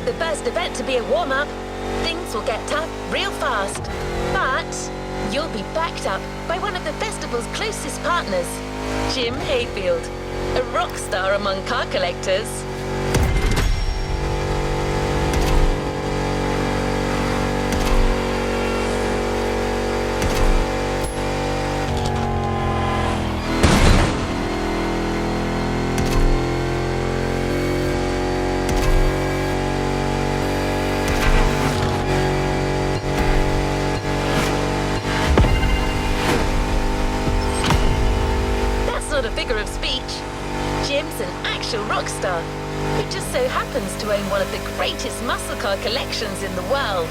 expect the first event to be a warm-up. Things will get tough real fast. But you'll be backed up by one of the festival's closest partners, Jim Hayfield, a rock star among car collectors. Rock star who just so happens to own one of the greatest muscle car collections in the world.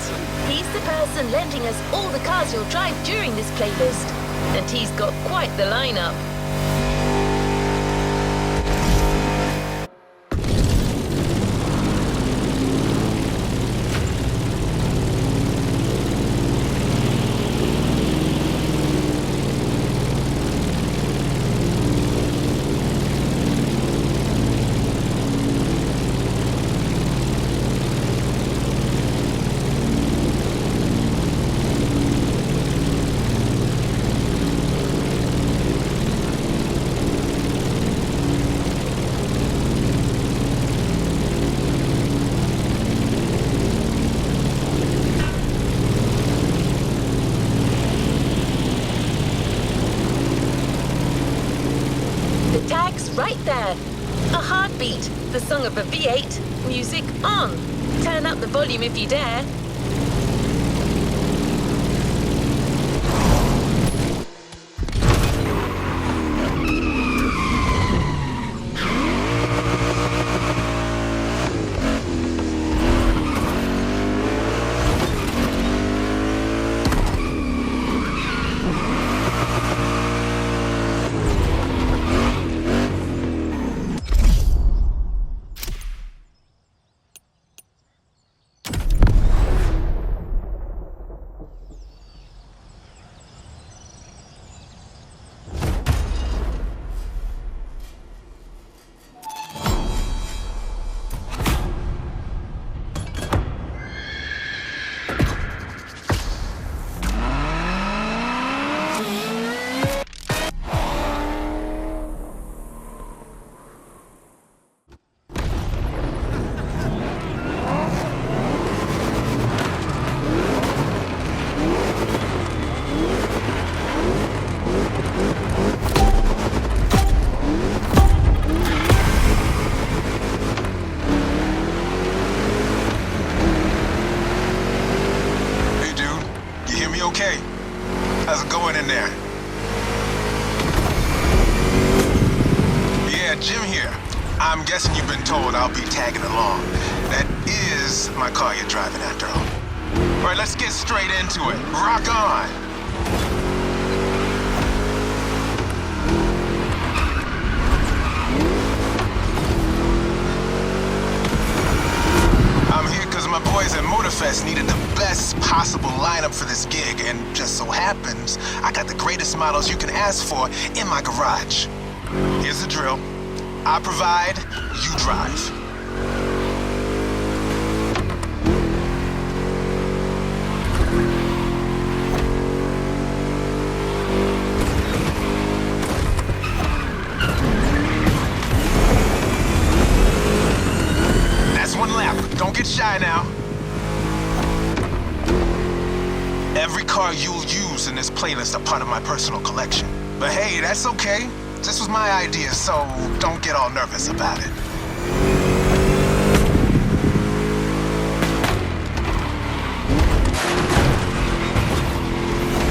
He's the person lending us all the cars you'll drive during this playlist, and he's got quite the lineup. Right there. A heartbeat, the song of a V8, music on. Turn up the volume if you dare. Okay. How's it going in there? Yeah, Jim here. I'm guessing you've been told I'll be tagging along. That is my car you're driving after all. All right, let's get straight into it. Rock on! I'm here because my boys at Motorfest needed the best possible lineup for this gig, and just so happens, I got the greatest models you can ask for in my garage. Here's the drill. I provide, you drive. That's one lap. Don't get shy now. Every car you'll use in this playlist are part of my personal collection. But hey, that's okay. This was my idea, so don't get all nervous about it.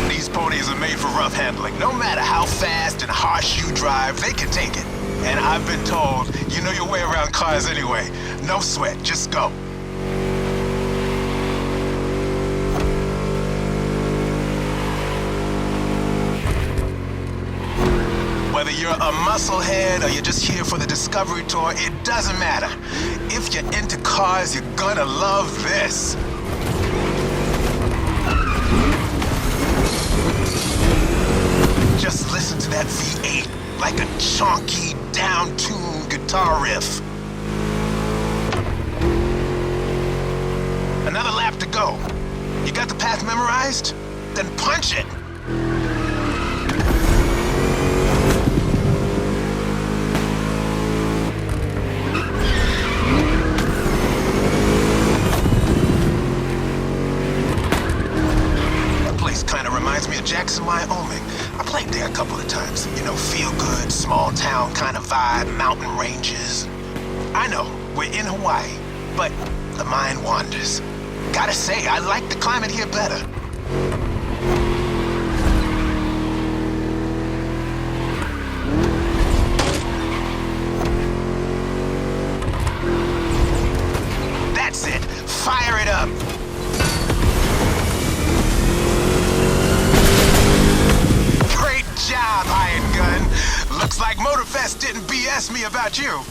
These ponies are made for rough handling. No matter how fast and harsh you drive, they can take it. And I've been told, you know your way around cars anyway. No sweat, just go. Whether you're a musclehead or you're just here for the Discovery Tour, it doesn't matter. If you're into cars, you're gonna love this. Just listen to that V8 like a chunky, down-tuned guitar riff. Another lap to go. You got the path memorized? Then punch it! The place kind of reminds me of Jackson, Wyoming. I played there a couple of times. You know, feel good, small town kind of vibe, mountain ranges. I know, we're in Hawaii, but the mind wanders. Gotta say, I like the climate here better. That's it! Fire it up! Great job, Iron Gun! Looks like Motorfest didn't BS me about you.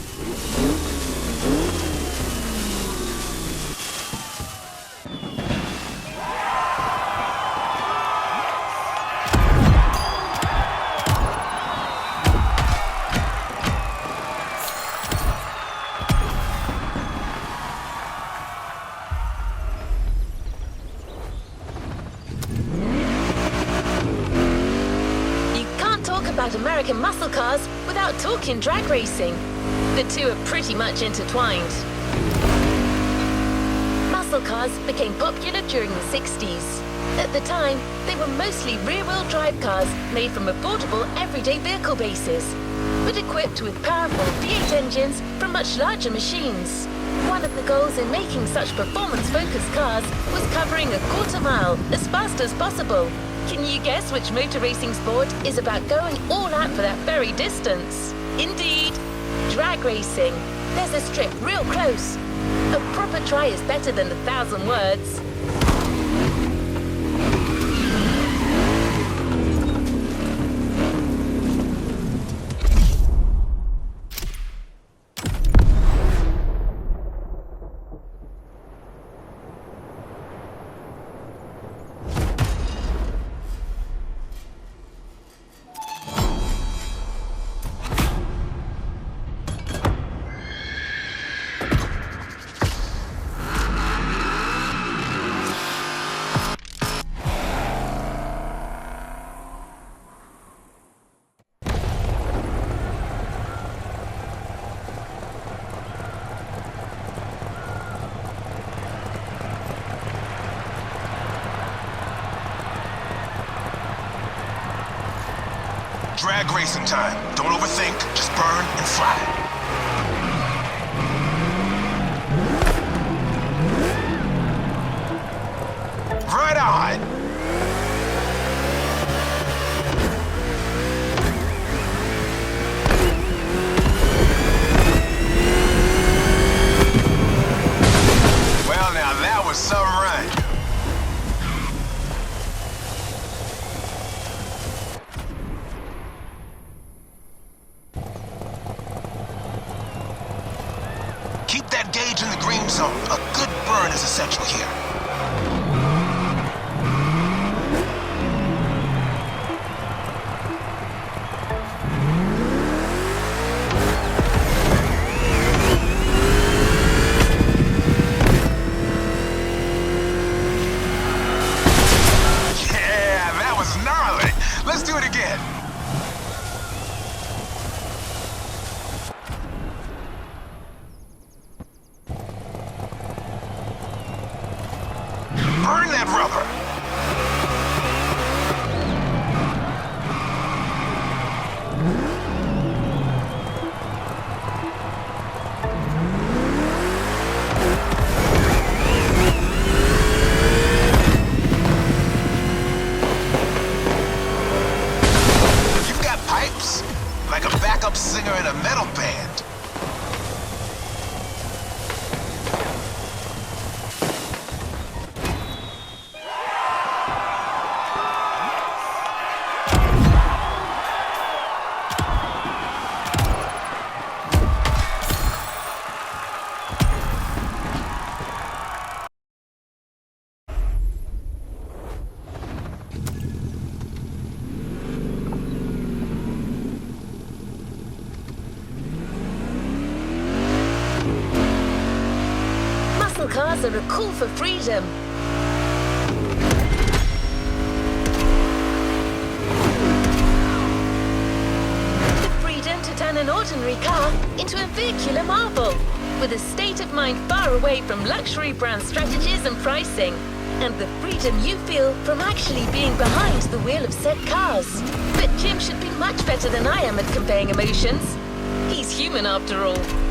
About American muscle cars without talking drag racing. The two are pretty much intertwined. Muscle cars became popular during the 60s. At the time, they were mostly rear-wheel drive cars made from affordable everyday vehicle bases, but equipped with powerful V8 engines from much larger machines. One of the goals in making such performance-focused cars was covering a quarter mile as fast as possible. Can you guess which motor racing sport is about going all out for that very distance? Indeed, drag racing. There's a strip real close. A proper try is better than 1,000 words. Drag racing time. Don't overthink, just burn and fly. Right on! Well now, that was some run. Keep that gauge in the green zone. A good burn is essential here. Yeah, that was gnarly. Let's do it again. Burn that rubber! You've got pipes? Like a backup singer in a metal band. cars are a call for freedom. The freedom to turn an ordinary car into a vehicular marvel, with a state of mind far away from luxury brand strategies and pricing, and the freedom you feel from actually being behind the wheel of said cars. But Jim should be much better than I am at conveying emotions. He's human after all.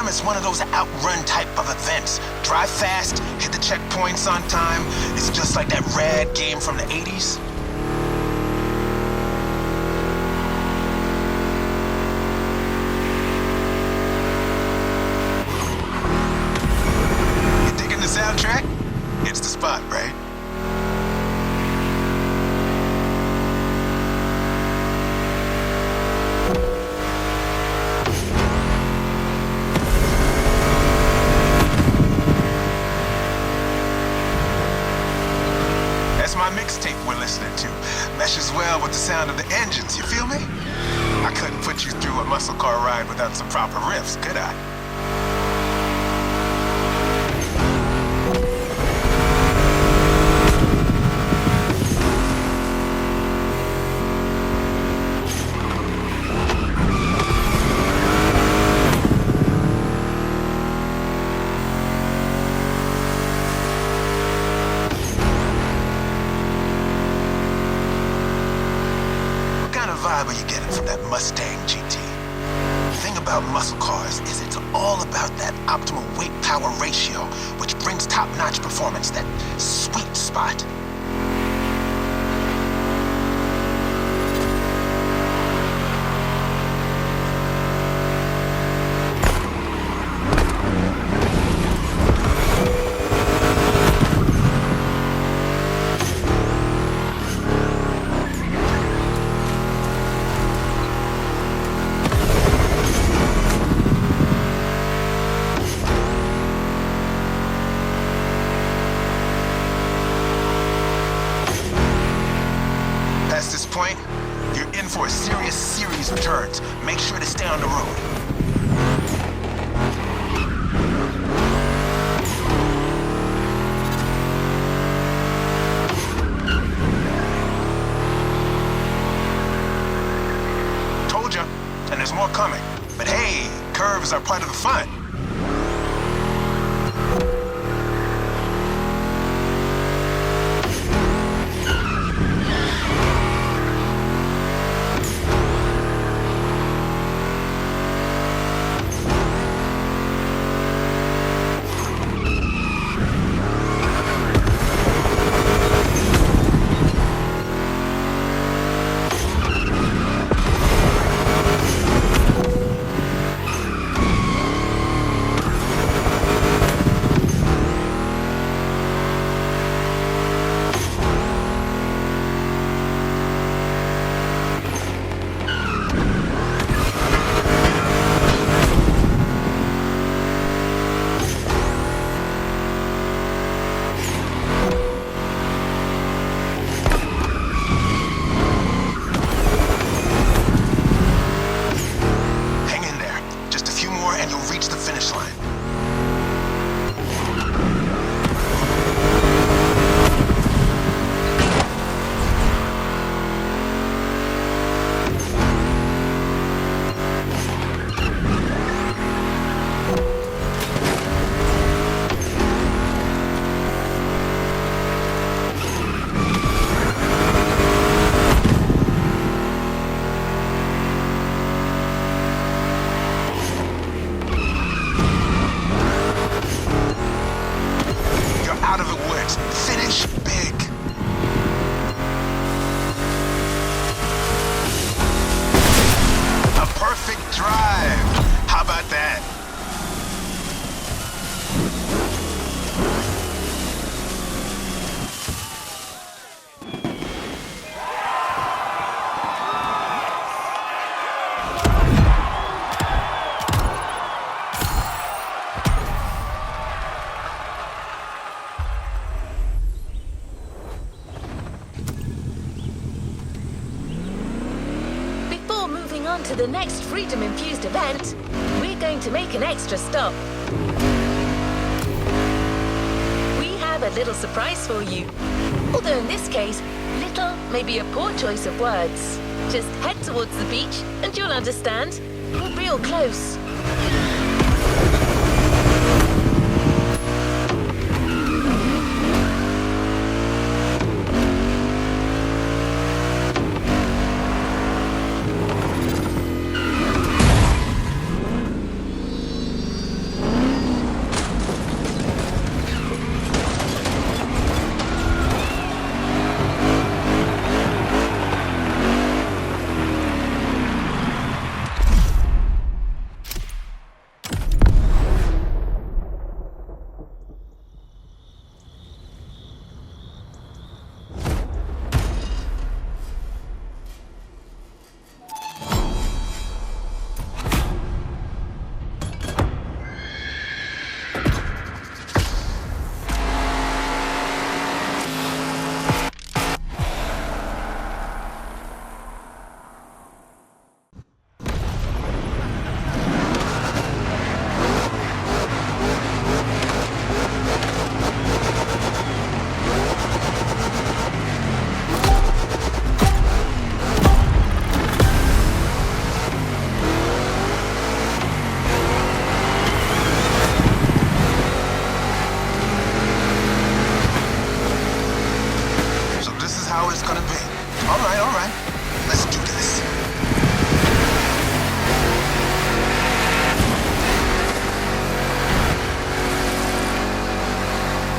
It's one of those outrun type of events. Drive fast, hit the checkpoints on time. It's just like that rad game from the 80s. You digging the soundtrack? It's the spot, right? My mixtape we're listening to meshes well with the sound of the engines, you feel me? I couldn't put you through a muscle car ride without some proper riffs, could I? Vibe are you getting from that Mustang GT? The thing about muscle cars is it's all about that optimal weight-power ratio, which brings top-notch performance, that sweet spot. Past this point, you're in for a serious series of turns. Make sure to stay on the road. Told ya, and there's more coming. But hey, curves are part of the fun. and you'll reach the finish line. to the next freedom-infused event, we're going to make an extra stop. We have a little surprise for you. Although in this case, little may be a poor choice of words. Just head towards the beach and you'll understand. We're real close.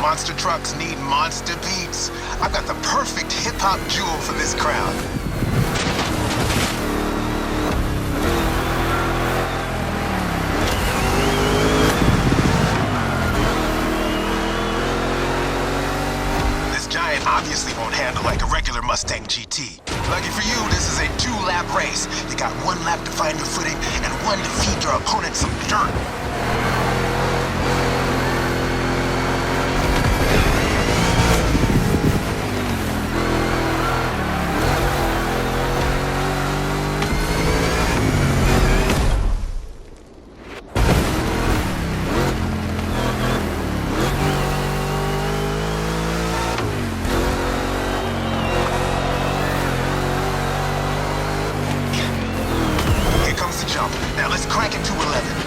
Monster trucks need monster beats. I've got the perfect hip-hop jewel for this crowd. This giant obviously won't handle like a regular Mustang GT. Lucky for you, this is a 2-lap race. You got 1 lap to find your footing and 1 to feed your opponent some dirt. Now let's crank it to 11.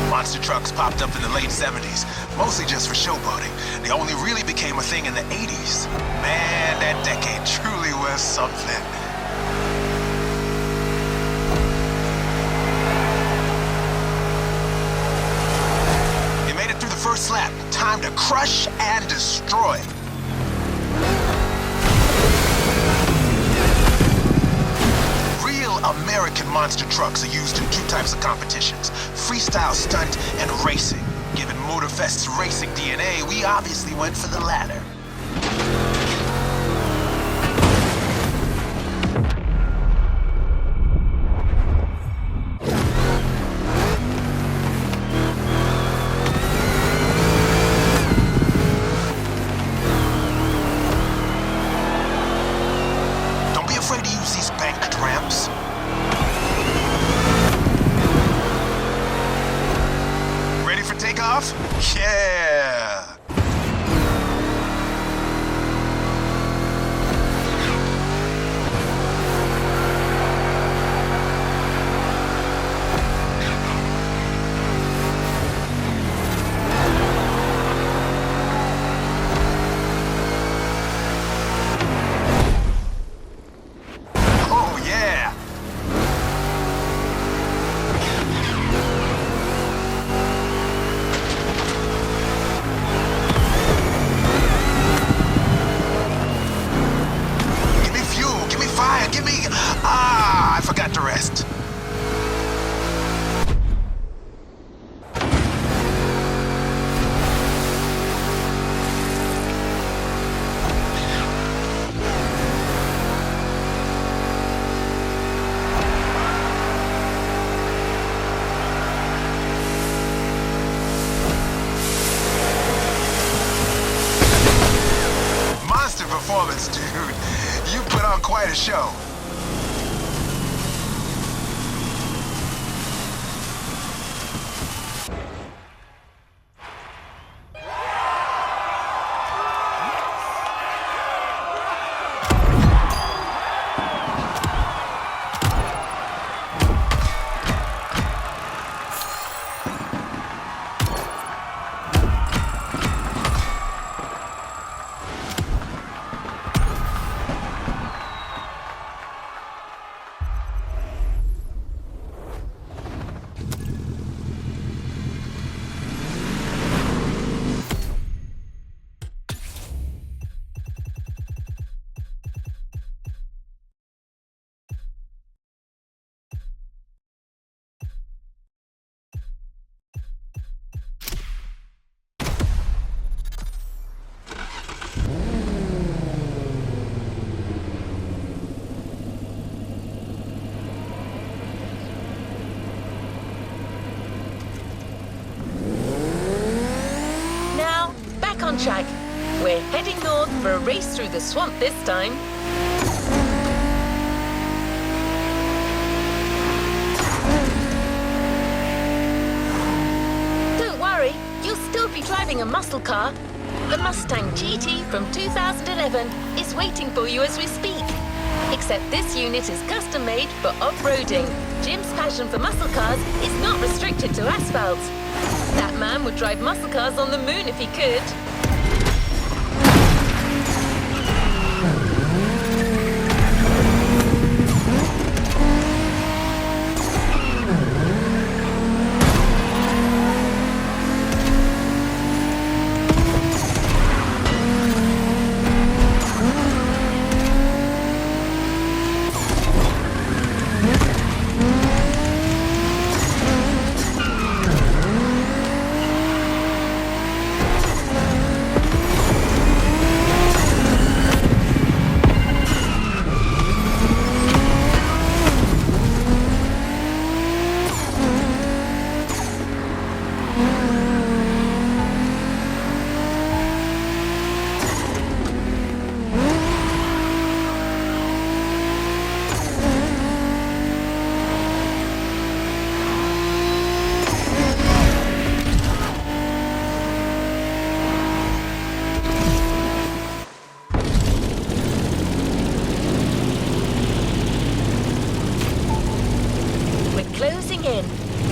Monster trucks popped up in the late 70s, mostly just for showboating. They only really became a thing in the 80s. Man, that decade truly was something. You made it through the first lap. Time to crush and destroy. American monster trucks are used in 2 types of competitions: freestyle stunt and racing. Given Motorfest's racing DNA, we obviously went for the latter. Don't be afraid to use these banked ramps. Takeoff? Yeah! Oh, yeah! I forgot to rest. quite a show. On track. We're heading north for a race through the swamp this time. Don't worry, you'll still be driving a muscle car. The Mustang GT from 2011 is waiting for you as we speak. Except this unit is custom made for off-roading. Jim's passion for muscle cars is not restricted to asphalt. That man would drive muscle cars on the moon if he could.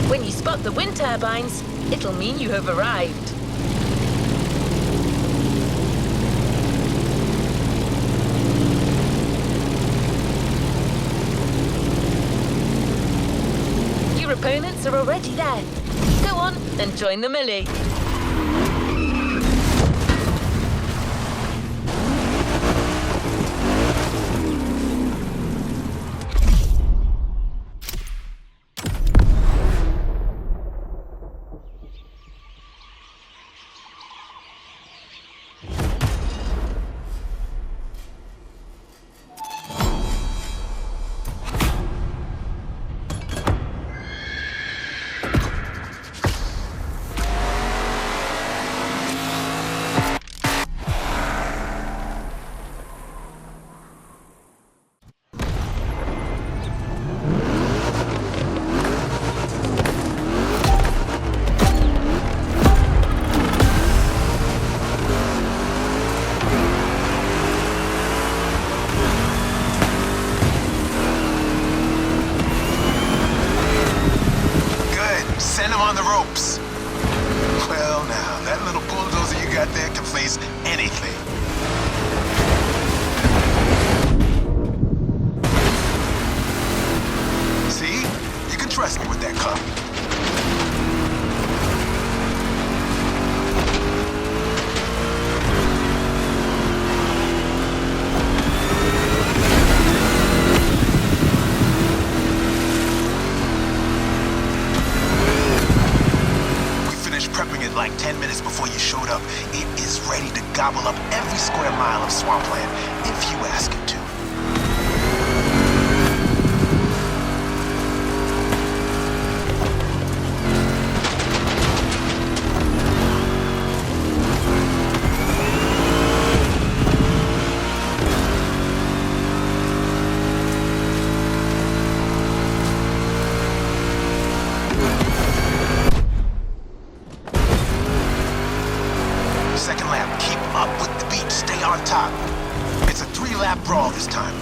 When you spot the wind turbines, it'll mean you have arrived. Your opponents are already there. Go on and join the melee. Send him on the ropes. Well, now, that little bulldozer you got there can face anything. See? You can trust me with that car. Prepping it like 10 minutes before you showed up. It is ready to gobble up every square mile of swampland, if you ask it to.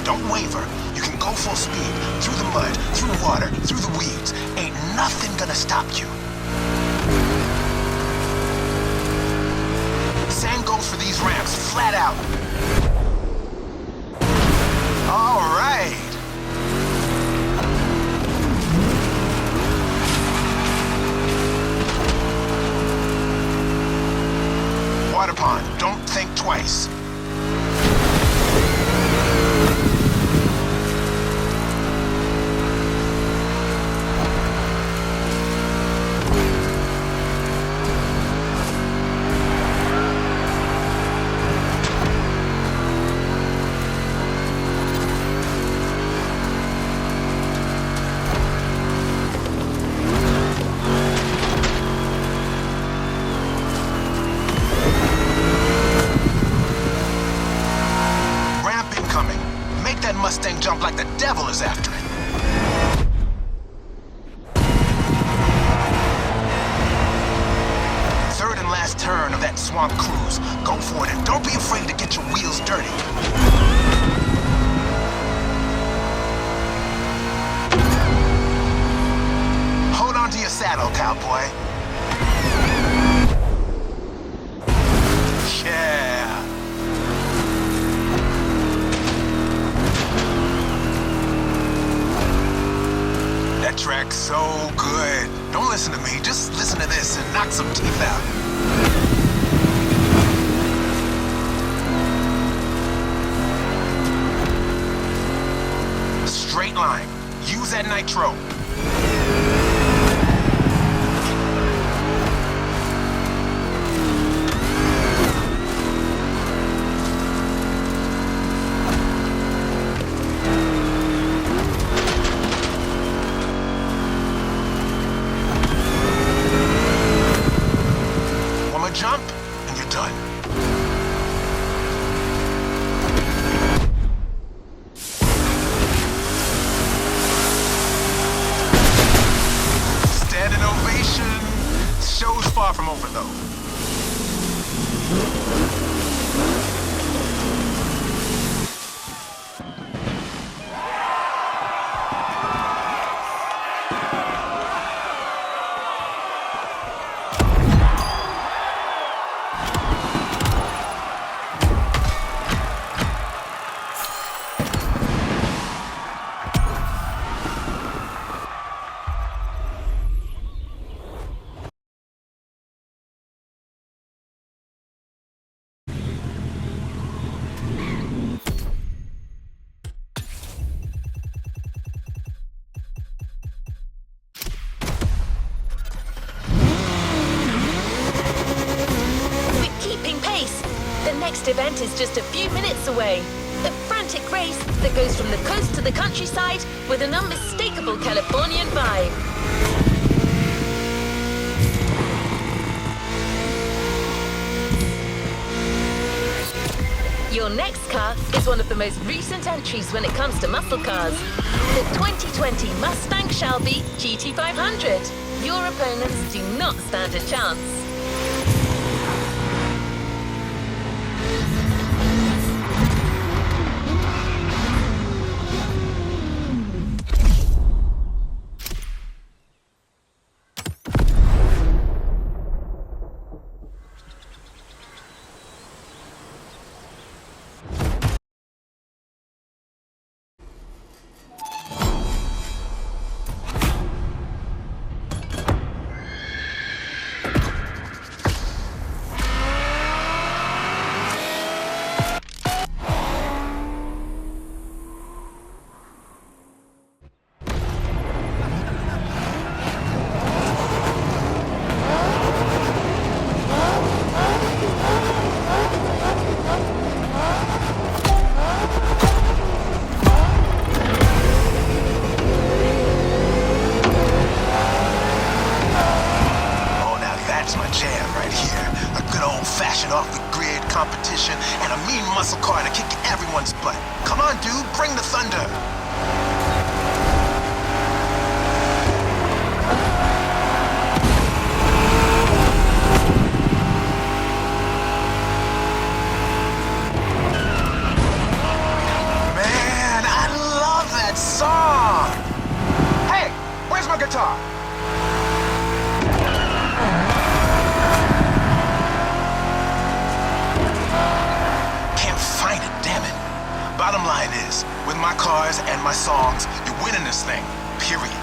Don't waver. You can go full speed, through the mud, through water, through the weeds. Ain't nothing gonna stop you. Same goes for these ramps, flat out. All right. Water pond, don't think twice. Mustang jump like the devil is after it. Third and last turn of that swamp cruise. Go for it and don't be afraid to get your wheels dirty. Hold on to your saddle, cowboy. Yeah. That track's so good. Don't listen to me, just listen to this and knock some teeth out. Straight line. Use that nitro. Jump, and you're done. Standing ovation. Show's far from over, though. Next event is just a few minutes away. A frantic race that goes from the coast to the countryside with an unmistakable Californian vibe. Your next car is one of the most recent entries when it comes to muscle cars. The 2020 Mustang Shelby GT500. Your opponents do not stand a chance. off-the-grid competition and a mean muscle car to kick everyone's butt. Come on, dude, bring the thunder. Man, talk. Can't find it, damn it. Bottom line is, with my cars and my songs, you're winning this thing. Period.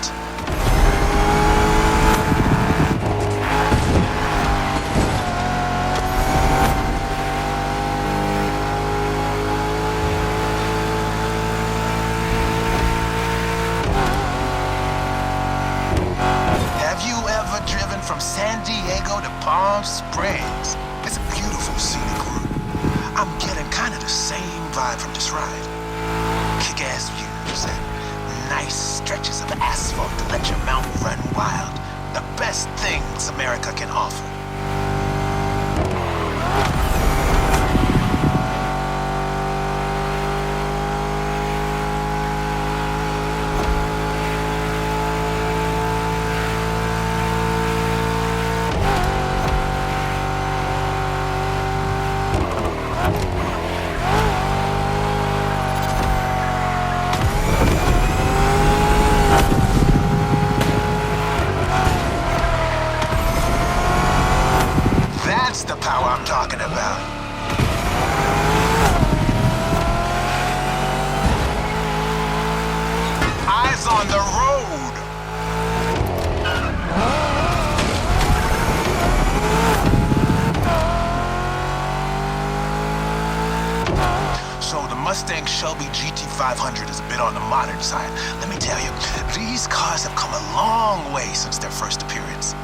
From San Diego to Palm Springs. It's a beautiful scenic route. I'm getting kind of the same vibe from this ride. Kick-ass views and nice stretches of asphalt to let your mount run wild. The best things America can offer. That's the power I'm talking about. Eyes on the road. So the Mustang Shelby GT500 is a bit on the modern side. Let me tell you, these cars have come a long way since their first appearance.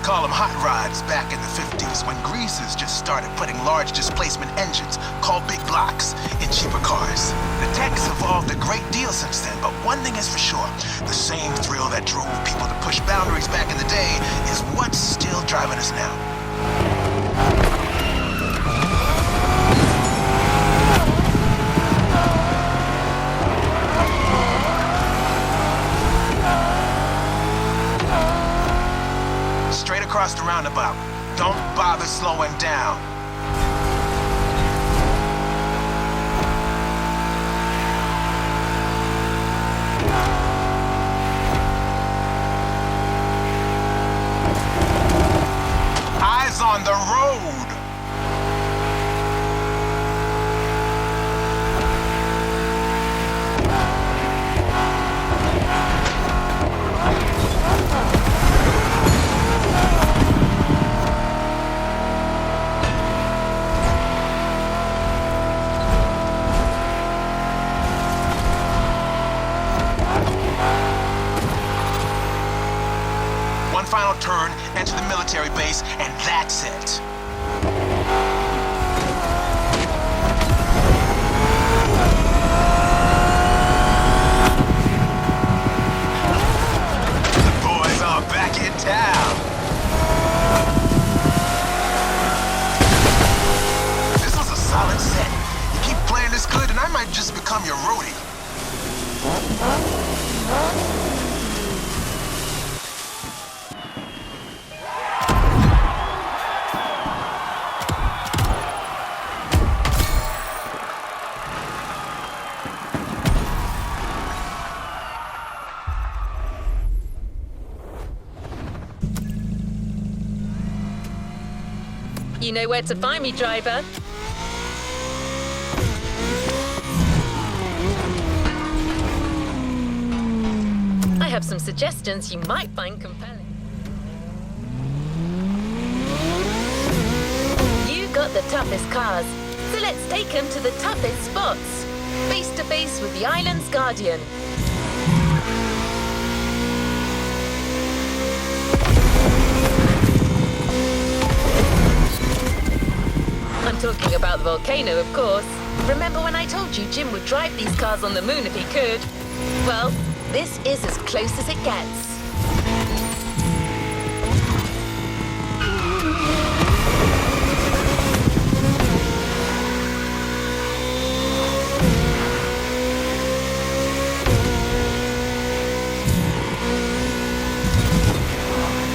Call them hot rods back in the 50s when greasers just started putting large displacement engines called big blocks in cheaper cars. The tech's evolved a great deal since then, but one thing is for sure, the same thrill that drove people to push boundaries back in the day is what's still driving us now. Straight across the roundabout. Don't bother slowing down. Eyes on the road. Final turn, enter the military base, and that's it. The boys are back in town. This was a solid set. You keep playing this good, and I might just become your roadie. You know where to find me, driver. I have some suggestions you might find compelling. You got the toughest cars, so let's take them to the toughest spots. Face to face with the island's guardian. I'm talking about the volcano, of course. Remember when I told you Jim would drive these cars on the moon if he could? Well, this is as close as it gets.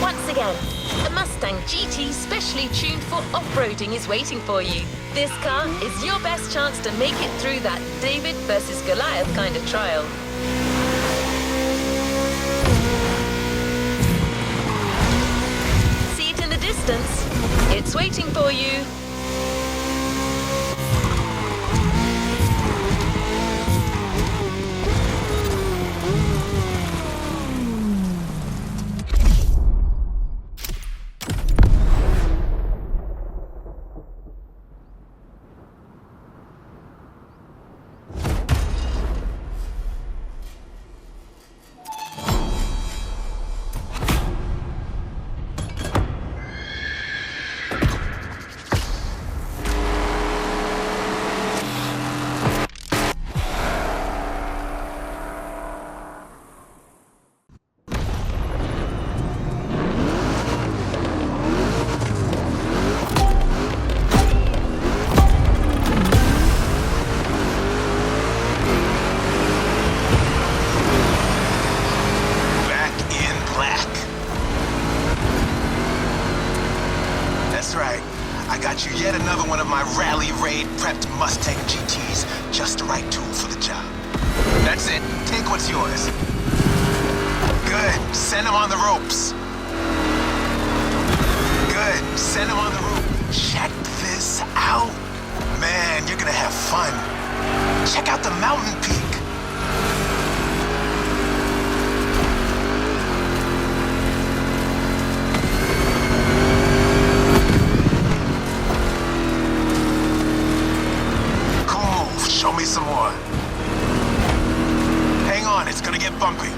Once again, a Mustang GT specially tuned for off-roading is waiting for you. This car is your best chance to make it through that David versus Goliath kind of trial. See it in the distance? It's waiting for you. Yet another one of my rally raid prepped Mustang GTs, just the right tool for the job. That's it. Take what's yours. Good. Send them on the ropes. Good. Send them on the rope. Check this out. Man, you're gonna have fun. Check out the mountain peak. Show me some more. Hang on, it's gonna get bumpy.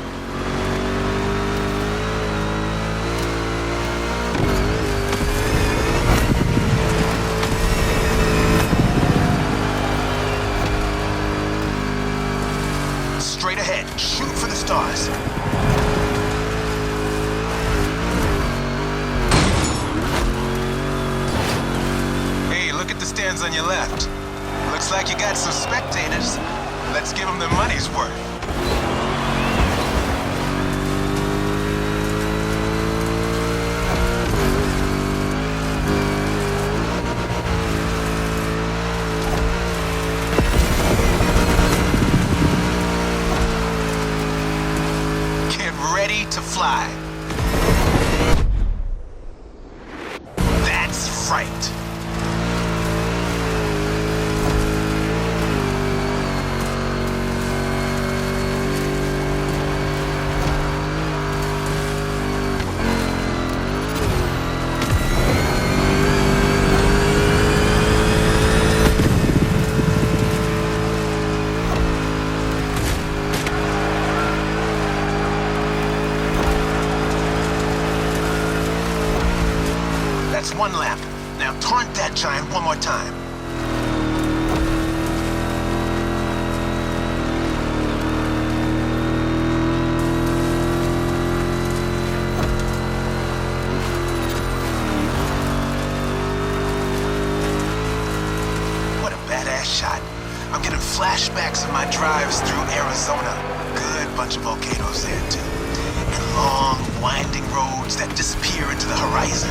Straight ahead, shoot for the stars. Hey, look at the stands on your left. Looks like you got some spectators. Let's give them their money's worth. Get ready to fly. That's right. That's one lap. Now taunt that giant one more time. What a badass shot. I'm getting flashbacks of my drives through Arizona. Good bunch of volcanoes there too. And long, winding roads that disappear into the horizon.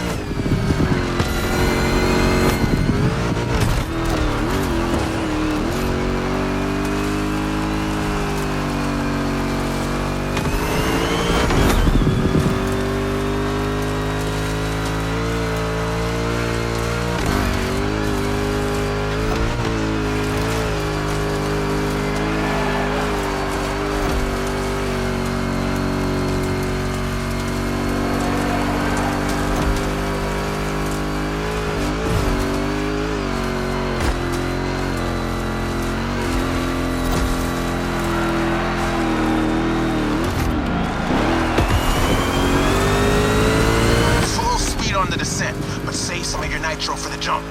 On the descent, but save some of your nitro for the jump.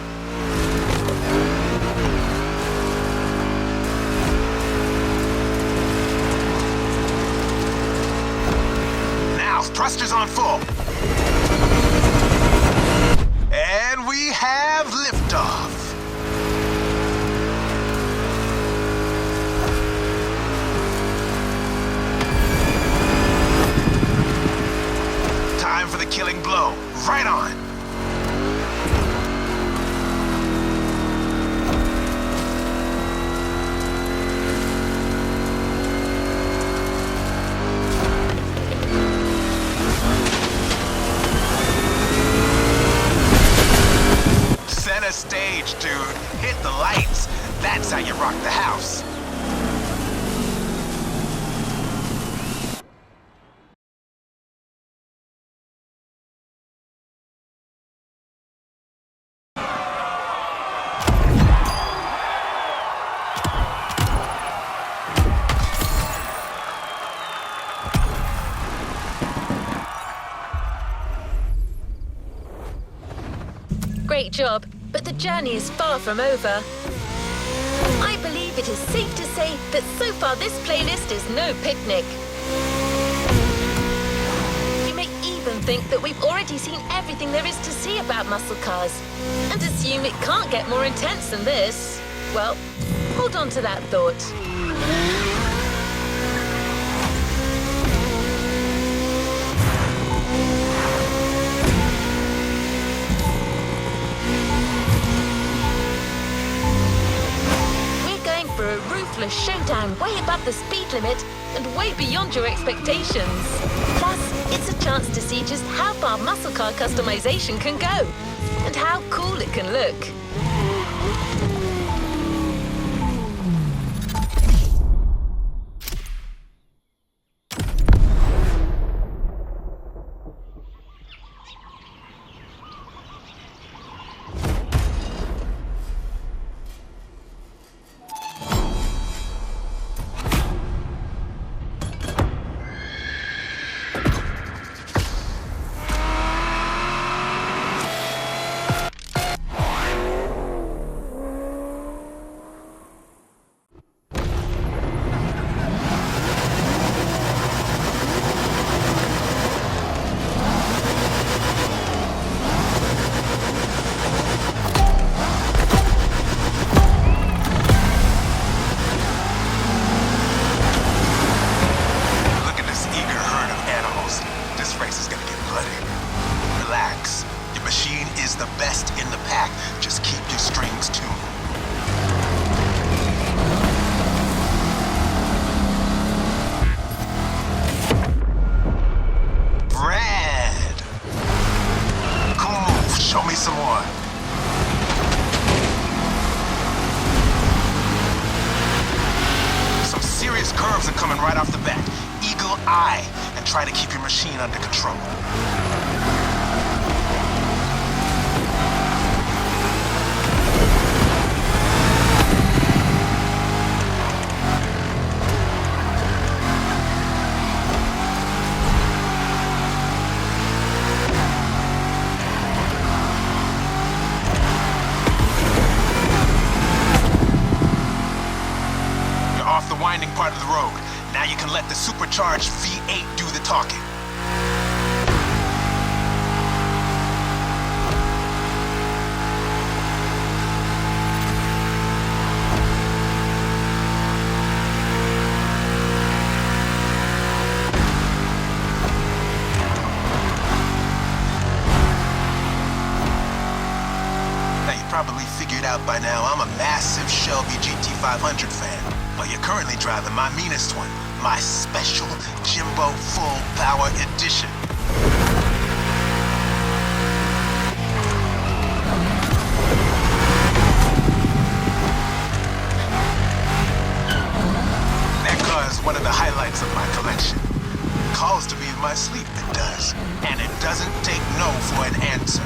Now, thrusters on full. And we have liftoff. Time for the killing blow. Right on. Center stage, dude. Hit the lights. That's how you rock the house. Great job, but the journey is far from over. I believe it is safe to say that so far this playlist is no picnic. You may even think that we've already seen everything there is to see about muscle cars, and assume it can't get more intense than this. Well, hold on to that thought. For a ruthless showdown way above the speed limit and way beyond your expectations. Plus, it's a chance to see just how far muscle car customization can go and how cool it can look. Curves are coming right off the bat. Eagle eye and try to keep your machine under control. Off the winding part of the road. Now you can let the supercharged V8 do the talking. Now you probably figured out by now I'm a massive Shelby GT500 fan. But you're currently driving my meanest one, my special Jimbo Full Power Edition. That car is one of the highlights of my collection. Calls to me in my sleep, it does. And it doesn't take no for an answer.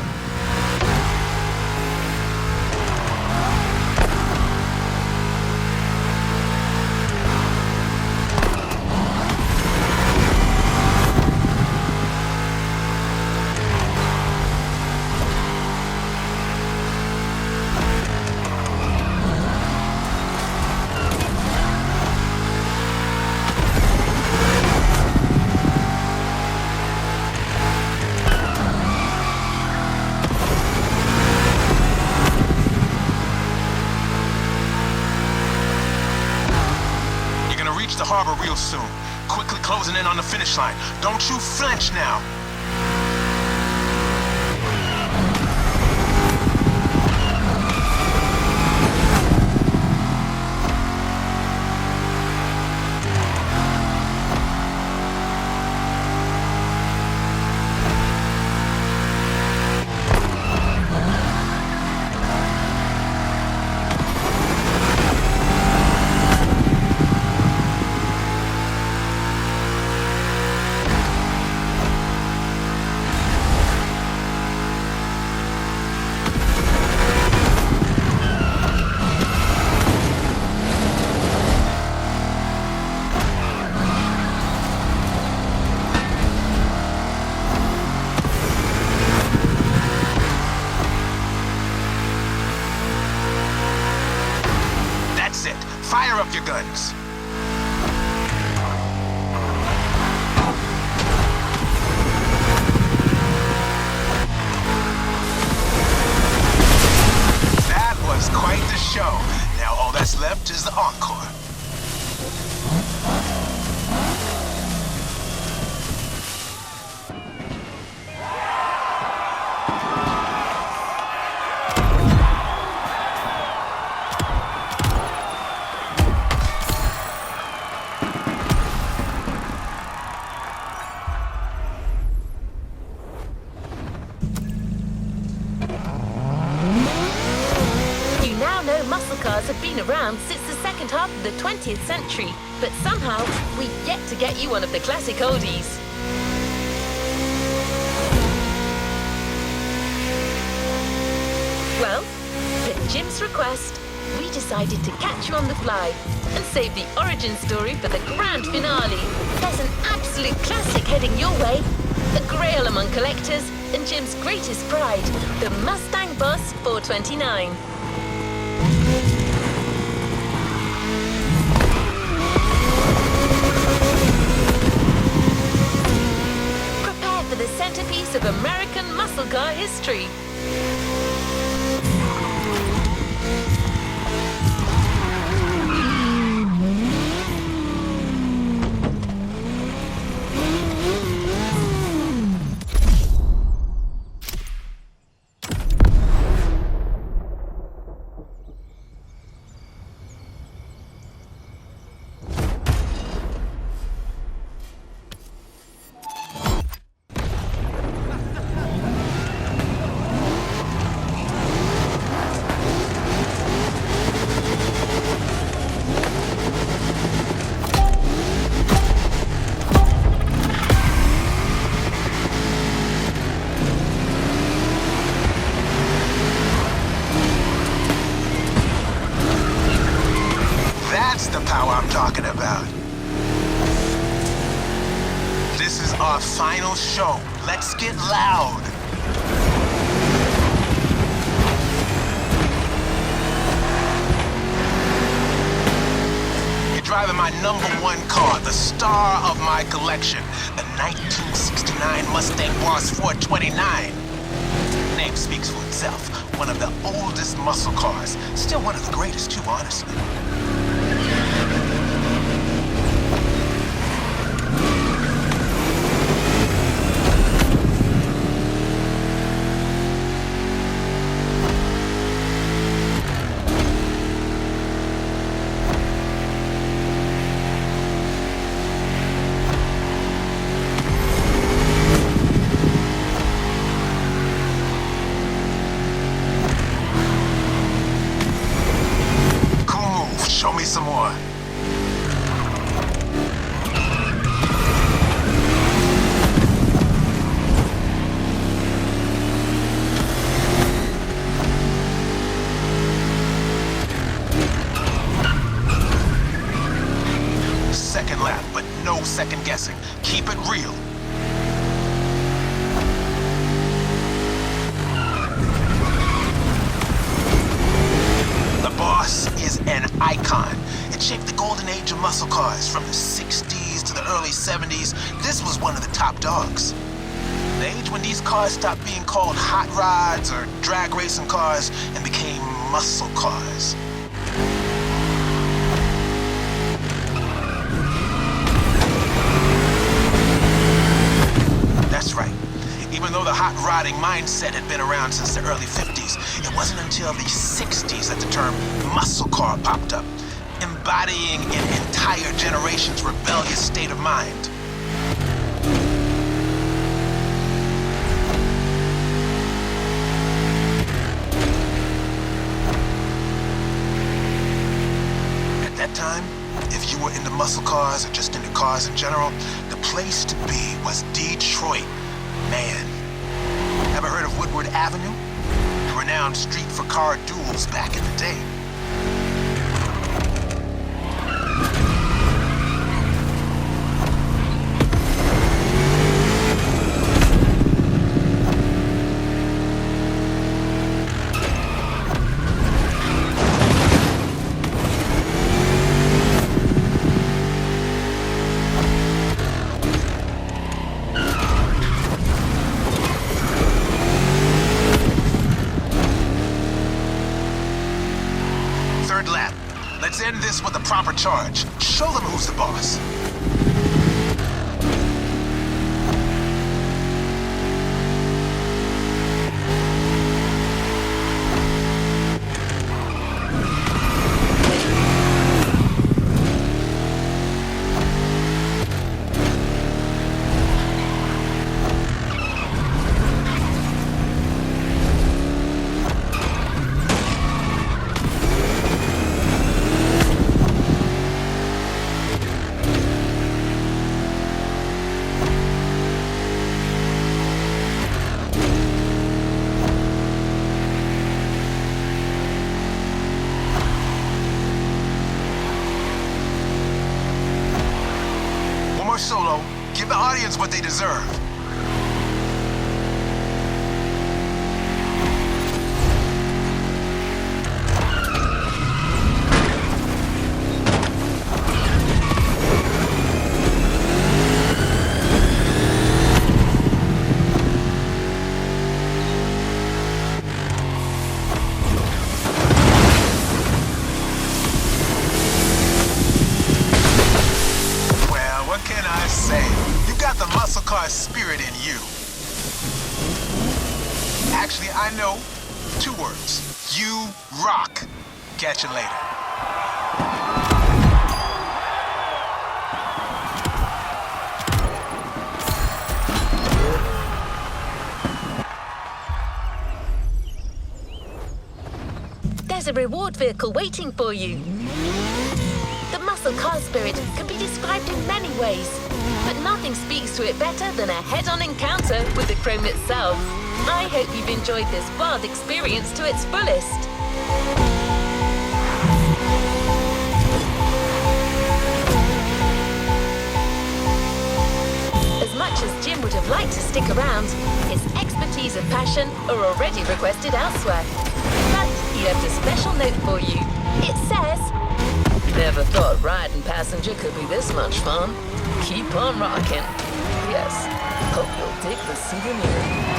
The harbor real soon. Quickly closing in on the finish line. Don't you flinch now. Fire up your guns. That was quite the show. Now all that's left is the encore. Muscle cars have been around since the second half of the 20th century, but somehow we've yet to get you one of the classic oldies. Well, at Jim's request, we decided to catch you on the fly and save the origin story for the grand finale. There's an absolute classic heading your way, a grail among collectors and Jim's greatest pride, the Mustang Boss 429. Prepare for the centerpiece of American muscle car history. That's the power I'm talking about. This is our final show. Let's get loud. You're driving my #1 car, the star of my collection, the 1969 Mustang Boss 429. Name speaks for itself. One of the oldest muscle cars. Still one of the greatest too, honestly. Show me some more. Second lap, but no second guessing. Keep it real. Boss is an icon. It shaped the golden age of muscle cars from the 60s to the early 70s. This was one of the top dogs. The age when these cars stopped being called hot rods or drag racing cars and became muscle cars. That's right. Even though the hot rodding mindset had been around since the early 50s, it wasn't until the 60s that the term muscle car popped up, embodying an entire generation's rebellious state of mind. At that time, if you were into muscle cars or just into cars in general, the place to be was Detroit. Man, ever heard of Woodward Avenue? A renowned street for car duels back in the day. third lap. Let's end this with a proper charge. Show them who's the boss. Solo, give the audience what they deserve. Spirit in you. Actually, I know 2 words. You rock. Catch you later. There's a reward vehicle waiting for you. The muscle car spirit can be described in many ways, but nothing speaks to it better than a head-on encounter with the chrome itself. I hope you've enjoyed this wild experience to its fullest. As much as Jim would have liked to stick around, his expertise and passion are already requested elsewhere. But he left a special note for you. It says, "Never thought riding passenger could be this much fun. Keep on rocking. Yes, hope you'll dig the souvenir."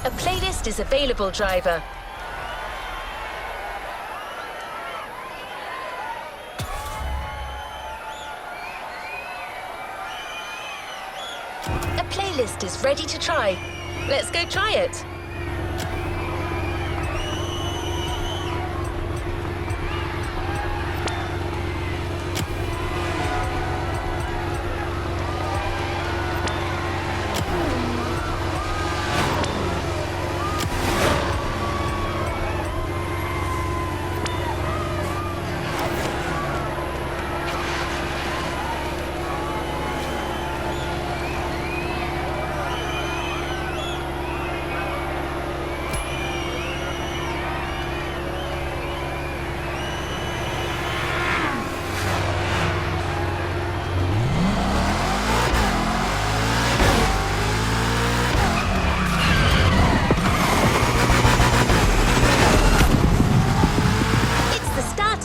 A playlist is available, driver. A playlist is ready to try. Let's go try it.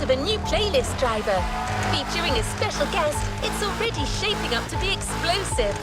A new playlist, driver. Featuring a special guest, it's already shaping up to be explosive.